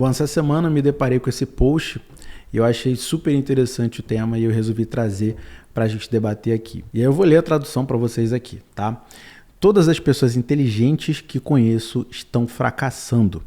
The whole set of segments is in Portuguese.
Bom, essa semana eu me deparei com esse post e eu achei super interessante o tema e eu resolvi trazer para a gente debater aqui. E aí eu vou ler a tradução para vocês aqui, tá? Todas as pessoas inteligentes que conheço estão fracassando.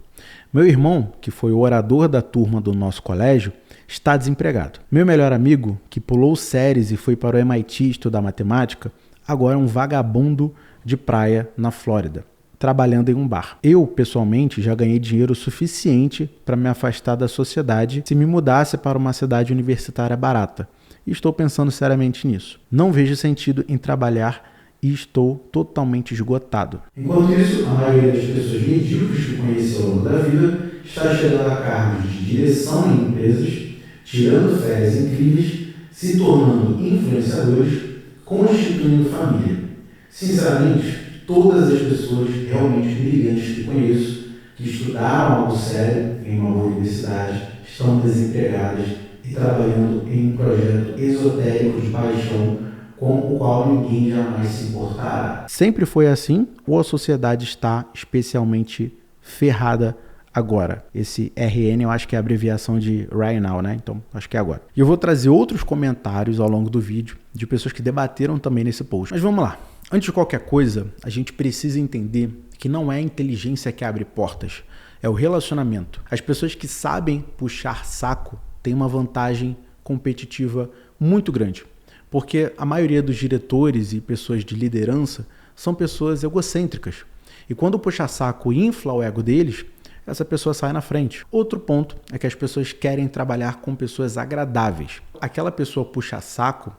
Meu irmão, que foi o orador da turma do nosso colégio, está desempregado. Meu melhor amigo, que pulou séries e foi para o MIT estudar matemática, agora é um vagabundo de praia na Flórida, trabalhando em um bar. Eu, pessoalmente, já ganhei dinheiro suficiente para me afastar da sociedade se me mudasse para uma cidade universitária barata. E estou pensando seriamente nisso. Não vejo sentido em trabalhar e estou totalmente esgotado. Enquanto isso, a maioria das pessoas medíocres que conheci ao longo da vida está chegando a cargos de direção em empresas, tirando férias incríveis, se tornando influenciadores, constituindo família. Sinceramente, todas as pessoas realmente brilhantes que conheço, que estudaram algo sério em uma boa universidade, estão desempregadas e trabalhando em um projeto esotérico de paixão com o qual ninguém jamais se importará. Sempre foi assim ou a sociedade está especialmente ferrada agora? Esse RN eu acho que é a abreviação de Right Now, né? Então acho que é agora. E eu vou trazer outros comentários ao longo do vídeo de pessoas que debateram também nesse post. Mas vamos lá. Antes de qualquer coisa, a gente precisa entender que não é a inteligência que abre portas, é o relacionamento. As pessoas que sabem puxar saco têm uma vantagem competitiva muito grande, porque a maioria dos diretores e pessoas de liderança são pessoas egocêntricas. E quando o puxa-saco infla o ego deles, essa pessoa sai na frente. Outro ponto é que as pessoas querem trabalhar com pessoas agradáveis. Aquela pessoa puxa-saco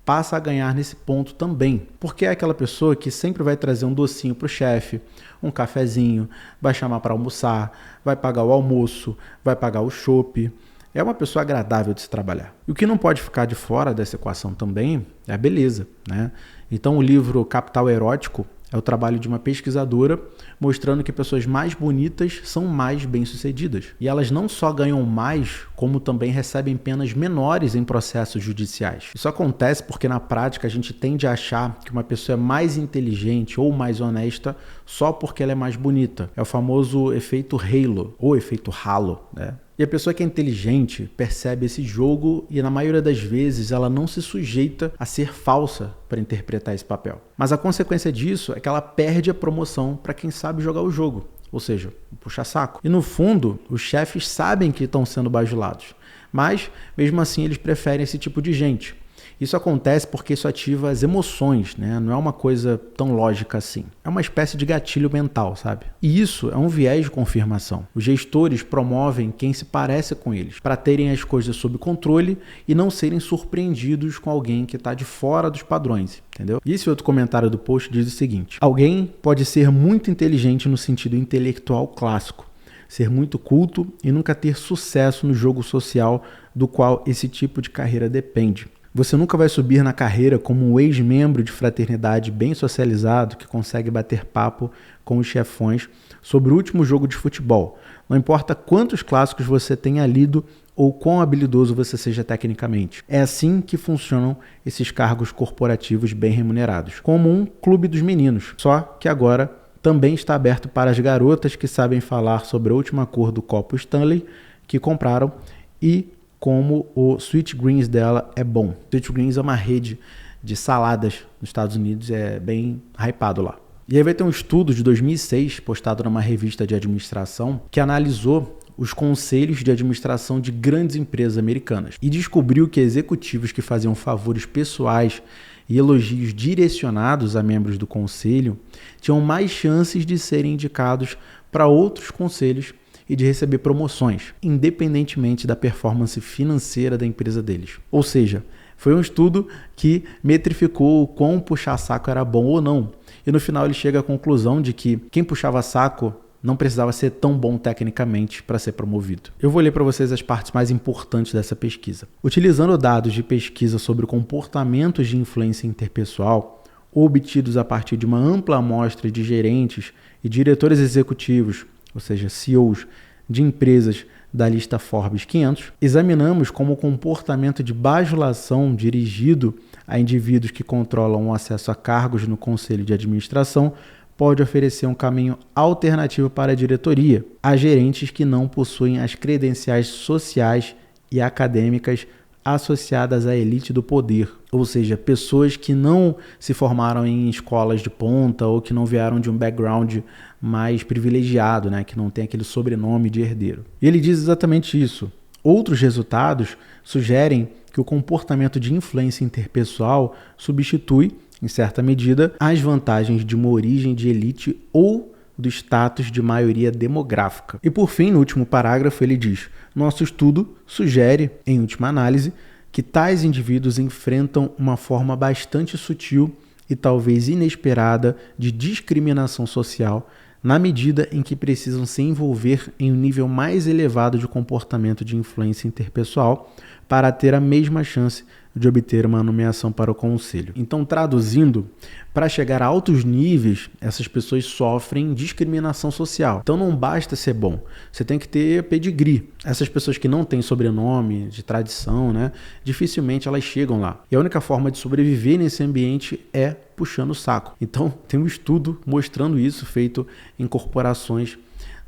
passa a ganhar nesse ponto também, porque é aquela pessoa que sempre vai trazer um docinho para o chefe, um cafezinho, vai chamar para almoçar, vai pagar o almoço, vai pagar o chopp. É uma pessoa agradável de se trabalhar. E o que não pode ficar de fora dessa equação também é a beleza, né? Então o livro Capital Erótico é o trabalho de uma pesquisadora mostrando que pessoas mais bonitas são mais bem-sucedidas. E elas não só ganham mais, como também recebem penas menores em processos judiciais. Isso acontece porque na prática a gente tende a achar que uma pessoa é mais inteligente ou mais honesta só porque ela é mais bonita. É o famoso efeito halo ou efeito halo, né? E a pessoa que é inteligente percebe esse jogo e na maioria das vezes ela não se sujeita a ser falsa para interpretar esse papel. Mas a consequência disso é que ela perde a promoção para quem sabe jogar o jogo, ou seja, puxa saco. E no fundo, os chefes sabem que estão sendo bajulados, mas mesmo assim eles preferem esse tipo de gente. Isso acontece porque isso ativa as emoções, né? Não é uma coisa tão lógica assim. É uma espécie de gatilho mental, sabe? E isso é um viés de confirmação. Os gestores promovem quem se parece com eles, para terem as coisas sob controle e não serem surpreendidos com alguém que está de fora dos padrões, entendeu? E esse outro comentário do post diz o seguinte: alguém pode ser muito inteligente no sentido intelectual clássico, ser muito culto e nunca ter sucesso no jogo social do qual esse tipo de carreira depende. Você nunca vai subir na carreira como um ex-membro de fraternidade bem socializado que consegue bater papo com os chefões sobre o último jogo de futebol. Não importa quantos clássicos você tenha lido ou quão habilidoso você seja tecnicamente. É assim que funcionam esses cargos corporativos bem remunerados, como um clube dos meninos, só que agora também está aberto para as garotas que sabem falar sobre a última cor do copo Stanley que compraram e como o Sweet Greens dela é bom. Sweet Greens é uma rede de saladas nos Estados Unidos, é bem hypado lá. E aí vai ter um estudo de 2006, postado numa revista de administração, que analisou os conselhos de administração de grandes empresas americanas e descobriu que executivos que faziam favores pessoais e elogios direcionados a membros do conselho tinham mais chances de serem indicados para outros conselhos e de receber promoções, independentemente da performance financeira da empresa deles. Ou seja, foi um estudo que metrificou o quão puxar saco era bom ou não. E no final ele chega à conclusão de que quem puxava saco não precisava ser tão bom tecnicamente para ser promovido. Eu vou ler para vocês as partes mais importantes dessa pesquisa. Utilizando dados de pesquisa sobre comportamentos de influência interpessoal, obtidos a partir de uma ampla amostra de gerentes e diretores executivos, ou seja, CEOs de empresas da lista Forbes 500, examinamos como o comportamento de bajulação dirigido a indivíduos que controlam o acesso a cargos no conselho de administração pode oferecer um caminho alternativo para a diretoria a gerentes que não possuem as credenciais sociais e acadêmicas associadas à elite do poder, ou seja, pessoas que não se formaram em escolas de ponta ou que não vieram de um background mais privilegiado, né, que não tem aquele sobrenome de herdeiro. E ele diz exatamente isso. Outros resultados sugerem que o comportamento de influência interpessoal substitui, em certa medida, as vantagens de uma origem de elite ou do status de maioria demográfica. E por fim, no último parágrafo, ele diz: nosso estudo sugere, em última análise, que tais indivíduos enfrentam uma forma bastante sutil e talvez inesperada de discriminação social na medida em que precisam se envolver em um nível mais elevado de comportamento de influência interpessoal para ter a mesma chance de obter uma nomeação para o conselho. Então, traduzindo, para chegar a altos níveis, essas pessoas sofrem discriminação social. Então, não basta ser bom, você tem que ter pedigree. Essas pessoas que não têm sobrenome, de tradição, né, dificilmente elas chegam lá. E a única forma de sobreviver nesse ambiente é puxando o saco. Então, tem um estudo mostrando isso, feito em corporações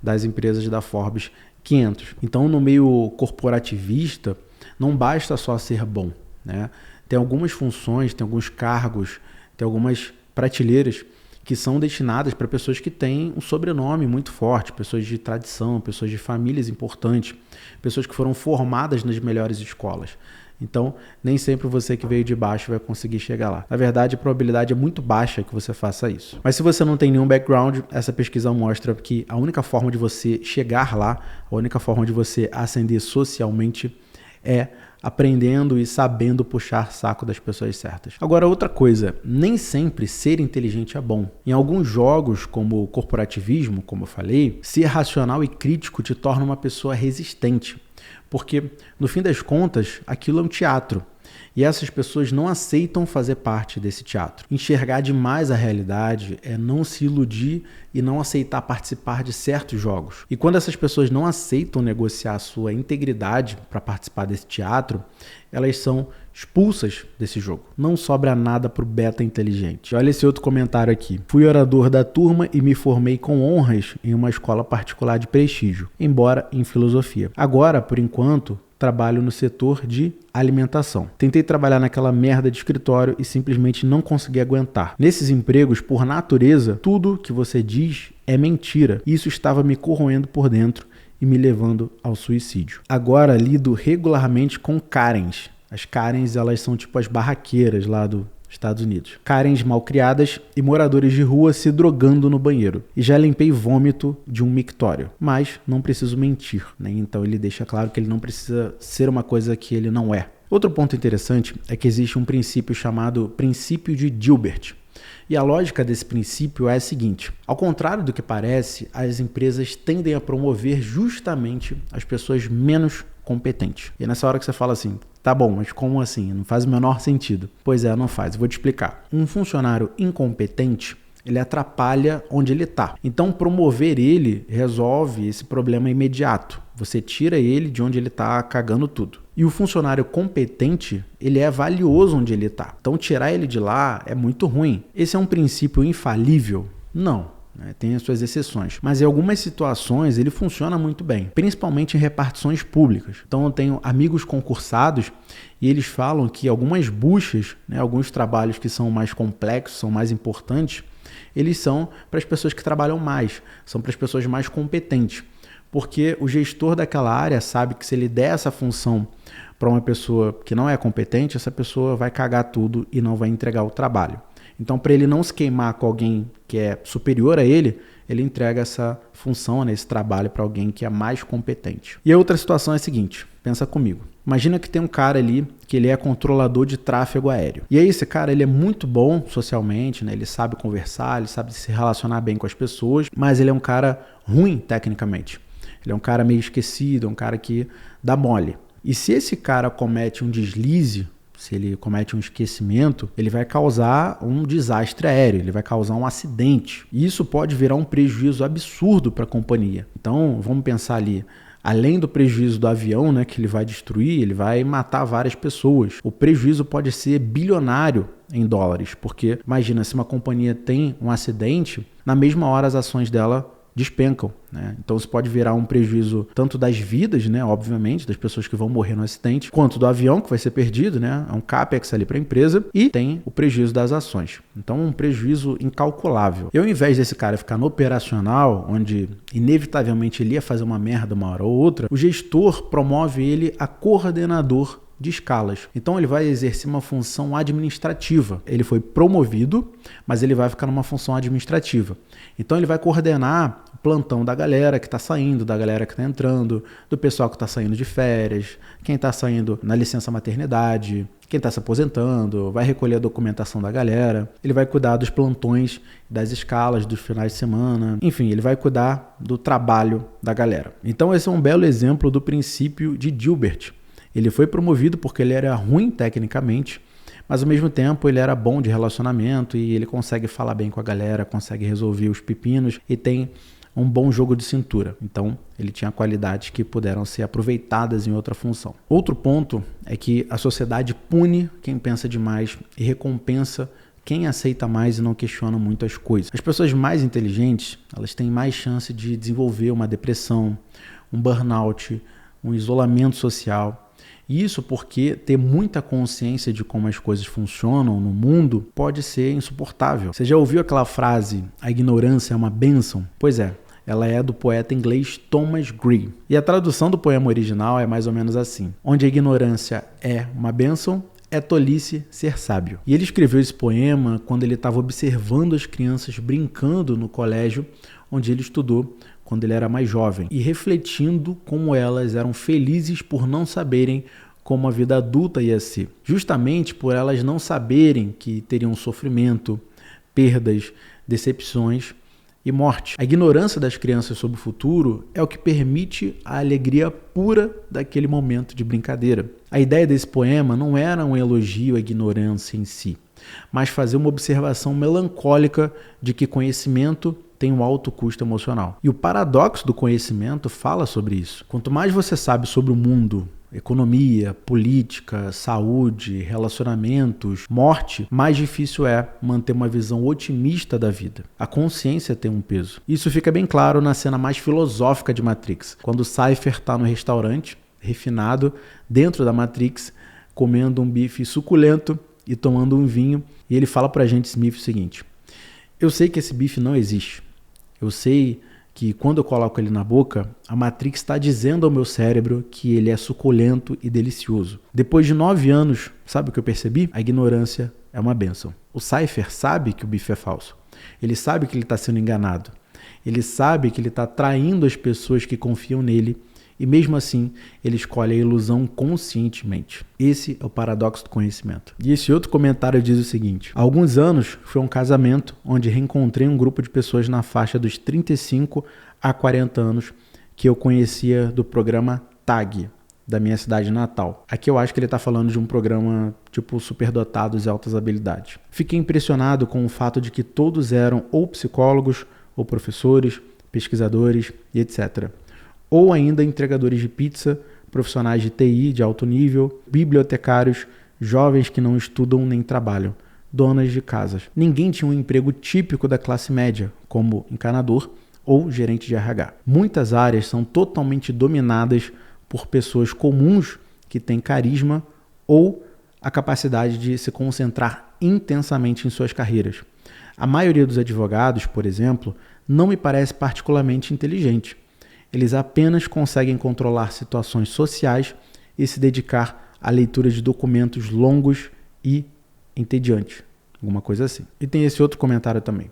das empresas da Forbes 500. Então, no meio corporativista, não basta só ser bom, né? Tem algumas funções, tem alguns cargos, tem algumas prateleiras que são destinadas para pessoas que têm um sobrenome muito forte, pessoas de tradição, pessoas de famílias importantes, pessoas que foram formadas nas melhores escolas. Então, nem sempre você que veio de baixo vai conseguir chegar lá. Na verdade, a probabilidade é muito baixa que você faça isso. Mas se você não tem nenhum background, essa pesquisa mostra que a única forma de você chegar lá, a única forma de você ascender socialmente é aprendendo e sabendo puxar saco das pessoas certas. Agora, outra coisa, nem sempre ser inteligente é bom. Em alguns jogos, como o corporativismo, como eu falei, ser racional e crítico te torna uma pessoa resistente. Porque, no fim das contas, aquilo é um teatro. E essas pessoas não aceitam fazer parte desse teatro. Enxergar demais a realidade é não se iludir e não aceitar participar de certos jogos. E quando essas pessoas não aceitam negociar a sua integridade para participar desse teatro, elas são expulsas desse jogo. Não sobra nada para o beta inteligente. Olha esse outro comentário aqui. Fui orador da turma e me formei com honras em uma escola particular de prestígio, embora em filosofia. Agora, por enquanto, trabalho no setor de alimentação. Tentei trabalhar naquela merda de escritório e simplesmente não consegui aguentar. Nesses empregos, por natureza, tudo que você diz é mentira. Isso estava me corroendo por dentro e me levando ao suicídio. Agora lido regularmente com Karens. As Karens, elas são tipo as barraqueiras lá dos Estados Unidos. Karens malcriadas e moradores de rua se drogando no banheiro. E já limpei vômito de um mictório. Mas não preciso mentir, né? Então ele deixa claro que ele não precisa ser uma coisa que ele não é. Outro ponto interessante é que existe um princípio chamado princípio de Dilbert. E a lógica desse princípio é a seguinte: ao contrário do que parece, as empresas tendem a promover justamente as pessoas menos competentes. E é nessa hora que você fala assim: tá bom, mas como assim? Não faz o menor sentido. Pois é, não faz. Vou te explicar. Um funcionário incompetente, ele atrapalha onde ele está. Então, promover ele resolve esse problema imediato. Você tira ele de onde ele está cagando tudo. E o funcionário competente, ele é valioso onde ele está. Então, tirar ele de lá é muito ruim. Esse é um princípio infalível? Não. Tem as suas exceções, mas em algumas situações ele funciona muito bem, principalmente em repartições públicas. Então eu tenho amigos concursados e eles falam que algumas buchas, né, alguns trabalhos que são mais complexos, são mais importantes, eles são para as pessoas que trabalham mais, são para as pessoas mais competentes, porque o gestor daquela área sabe que se ele der essa função para uma pessoa que não é competente, essa pessoa vai cagar tudo e não vai entregar o trabalho. Então, para ele não se queimar com alguém que é superior a ele, ele entrega essa função, né, esse trabalho para alguém que é mais competente. E a outra situação é a seguinte, pensa comigo. Imagina que tem um cara ali que ele é controlador de tráfego aéreo. E aí esse cara ele é muito bom socialmente, né? Ele sabe conversar, ele sabe se relacionar bem com as pessoas, mas ele é um cara ruim tecnicamente. Ele é um cara meio esquecido, é um cara que dá mole. E se esse cara comete um deslize, se ele comete um esquecimento, ele vai causar um desastre aéreo, ele vai causar um acidente. E isso pode virar um prejuízo absurdo para a companhia. Então, vamos pensar ali, além do prejuízo do avião, né, que ele vai destruir, ele vai matar várias pessoas. O prejuízo pode ser bilionário em dólares, porque imagina, se uma companhia tem um acidente, na mesma hora as ações dela despencam, né? Então isso pode virar um prejuízo tanto das vidas, né, obviamente, das pessoas que vão morrer no acidente, quanto do avião que vai ser perdido, né? É um capex ali para a empresa, e tem o prejuízo das ações. Então um prejuízo incalculável. E ao invés desse cara ficar no operacional, onde inevitavelmente ele ia fazer uma merda uma hora ou outra, o gestor promove ele a coordenador de escalas. Então ele vai exercer uma função administrativa. Ele foi promovido, mas ele vai ficar numa função administrativa. Então ele vai coordenar o plantão da galera que está saindo, da galera que está entrando, do pessoal que está saindo de férias, quem está saindo na licença maternidade, quem está se aposentando, vai recolher a documentação da galera, ele vai cuidar dos plantões, das escalas, dos finais de semana, enfim, ele vai cuidar do trabalho da galera. Então esse é um belo exemplo do princípio de Dilbert. Ele foi promovido porque ele era ruim tecnicamente, mas ao mesmo tempo ele era bom de relacionamento e ele consegue falar bem com a galera, consegue resolver os pepinos e tem um bom jogo de cintura. Então ele tinha qualidades que puderam ser aproveitadas em outra função. Outro ponto é que a sociedade pune quem pensa demais e recompensa quem aceita mais e não questiona muito as coisas. As pessoas mais inteligentes, elas têm mais chance de desenvolver uma depressão, um burnout, um isolamento social. Isso porque ter muita consciência de como as coisas funcionam no mundo pode ser insuportável. Você já ouviu aquela frase, a ignorância é uma bênção? Pois é, ela é do poeta inglês Thomas Gray. E a tradução do poema original é mais ou menos assim: onde a ignorância é uma bênção, é tolice ser sábio. E ele escreveu esse poema quando ele estava observando as crianças brincando no colégio onde ele estudou quando ele era mais jovem, e refletindo como elas eram felizes por não saberem como a vida adulta ia ser. Justamente por elas não saberem que teriam sofrimento, perdas, decepções e morte. A ignorância das crianças sobre o futuro é o que permite a alegria pura daquele momento de brincadeira. A ideia desse poema não era um elogio à ignorância em si, mas fazer uma observação melancólica de que conhecimento tem um alto custo emocional. E o paradoxo do conhecimento fala sobre isso. Quanto mais você sabe sobre o mundo, economia, política, saúde, relacionamentos, morte, mais difícil é manter uma visão otimista da vida. A consciência tem um peso. Isso fica bem claro na cena mais filosófica de Matrix, quando o Cypher está no restaurante, refinado, dentro da Matrix, comendo um bife suculento e tomando um vinho, e ele fala pra gente, Smith, o seguinte: eu sei que esse bife não existe. Eu sei que quando eu coloco ele na boca, a Matrix está dizendo ao meu cérebro que ele é suculento e delicioso. Depois de 9 anos, sabe o que eu percebi? A ignorância é uma bênção. O Cypher sabe que o bife é falso. Ele sabe que ele está sendo enganado. Ele sabe que ele está traindo as pessoas que confiam nele. E mesmo assim, ele escolhe a ilusão conscientemente. Esse é o paradoxo do conhecimento. E esse outro comentário diz o seguinte: há alguns anos foi um casamento onde reencontrei um grupo de pessoas na faixa dos 35 a 40 anos que eu conhecia do programa TAG, da minha cidade natal. Aqui eu acho que ele está falando de um programa tipo superdotados e altas habilidades. Fiquei impressionado com o fato de que todos eram ou psicólogos, ou professores, pesquisadores e etc. Ou ainda entregadores de pizza, profissionais de TI de alto nível, bibliotecários, jovens que não estudam nem trabalham, donas de casas. Ninguém tinha um emprego típico da classe média, como encanador ou gerente de RH. Muitas áreas são totalmente dominadas por pessoas comuns que têm carisma ou a capacidade de se concentrar intensamente em suas carreiras. A maioria dos advogados, por exemplo, não me parece particularmente inteligente. Eles apenas conseguem controlar situações sociais e se dedicar à leitura de documentos longos e entediantes. Alguma coisa assim. E tem esse outro comentário também.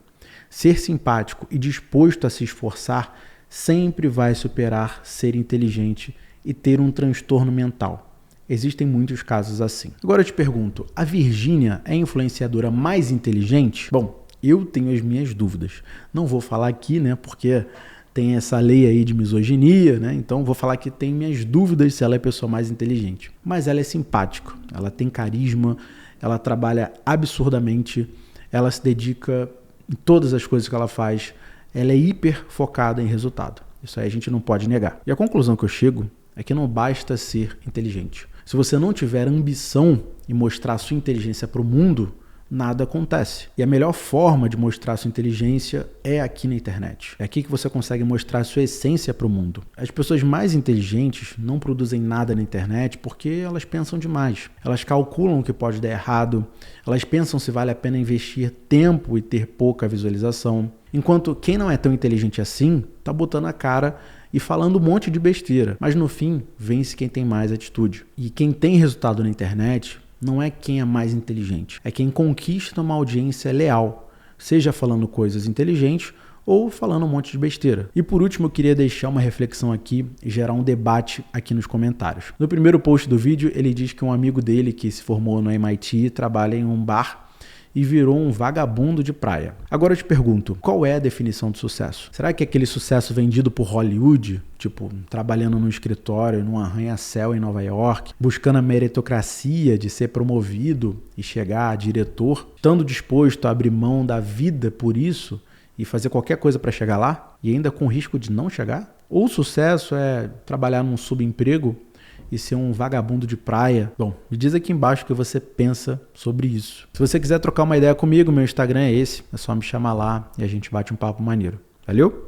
Ser simpático e disposto a se esforçar sempre vai superar ser inteligente e ter um transtorno mental. Existem muitos casos assim. Agora eu te pergunto, a Virgínia é a influenciadora mais inteligente? Bom, eu tenho as minhas dúvidas. Não vou falar aqui, né, porque tem essa lei aí de misoginia, né? Então vou falar que tem minhas dúvidas se ela é a pessoa mais inteligente. Mas ela é simpática, ela tem carisma, ela trabalha absurdamente, ela se dedica em todas as coisas que ela faz, ela é hiper focada em resultado. Isso aí a gente não pode negar. E a conclusão que eu chego é que não basta ser inteligente. Se você não tiver ambição e mostrar a sua inteligência para o mundo, nada acontece. E a melhor forma de mostrar sua inteligência é aqui na internet. É aqui que você consegue mostrar sua essência para o mundo. As pessoas mais inteligentes não produzem nada na internet porque elas pensam demais. Elas calculam o que pode dar errado, elas pensam se vale a pena investir tempo e ter pouca visualização. Enquanto quem não é tão inteligente assim, tá botando a cara e falando um monte de besteira. Mas no fim, vence quem tem mais atitude. E quem tem resultado na internet não é quem é mais inteligente, é quem conquista uma audiência leal, seja falando coisas inteligentes ou falando um monte de besteira. E por último, eu queria deixar uma reflexão aqui e gerar um debate aqui nos comentários. No primeiro post do vídeo, ele diz que um amigo dele que se formou no MIT trabalha em um bar e virou um vagabundo de praia. Agora eu te pergunto, qual é a definição de sucesso? Será que aquele sucesso vendido por Hollywood, tipo, trabalhando num escritório, num arranha-céu em Nova York, buscando a meritocracia de ser promovido e chegar a diretor, estando disposto a abrir mão da vida por isso e fazer qualquer coisa para chegar lá, e ainda com risco de não chegar? Ou o sucesso é trabalhar num subemprego e ser um vagabundo de praia? Bom, me diz aqui embaixo o que você pensa sobre isso. Se você quiser trocar uma ideia comigo, meu Instagram é esse. É só me chamar lá e a gente bate um papo maneiro. Valeu?